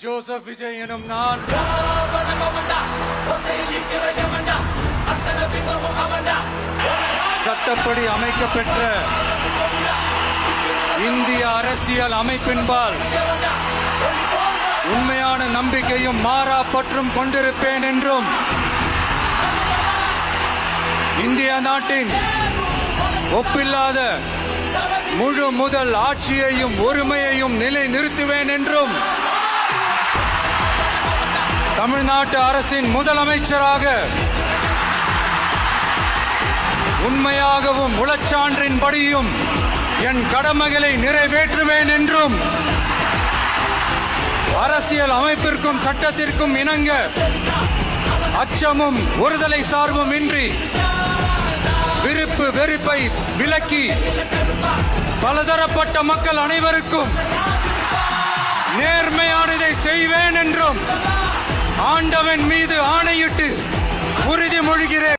Joseph Vijay எனும் நான் சட்டப்படி அமைக்கப்பெற்ற இந்திய அரசியல் அமைப்பின்பால் உண்மையான நம்பிக்கையும் மாறா பற்றும் கொண்டிருப்பேன் என்றும் இந்திய நாட்டின் ஒப்பில்லாத முழு முதல் ஆட்சியையும் ஒருமையையும் நிலை நிறுத்துவேன் என்றும் தமிழ்நாட்டு அரசின் முதலமைச்சராக உண்மையாகவும் உளச்சான்றின்படியும் என் கடமைகளை நிறைவேற்றுவேன் என்றும் அரசியல் அமைப்பிற்கும் சட்டத்திற்கும் இணங்க அச்சமும் ஒருதலை சார்பும் இன்றி விருப்பு வெறுப்பை விலக்கி பலதரப்பட்ட மக்கள் அனைவருக்கும் நேர்மையானதை செய்வேன் என்றும் ஆண்டவன் மீது ஆணையிட்டு உறுதிமொழிகிறேன்.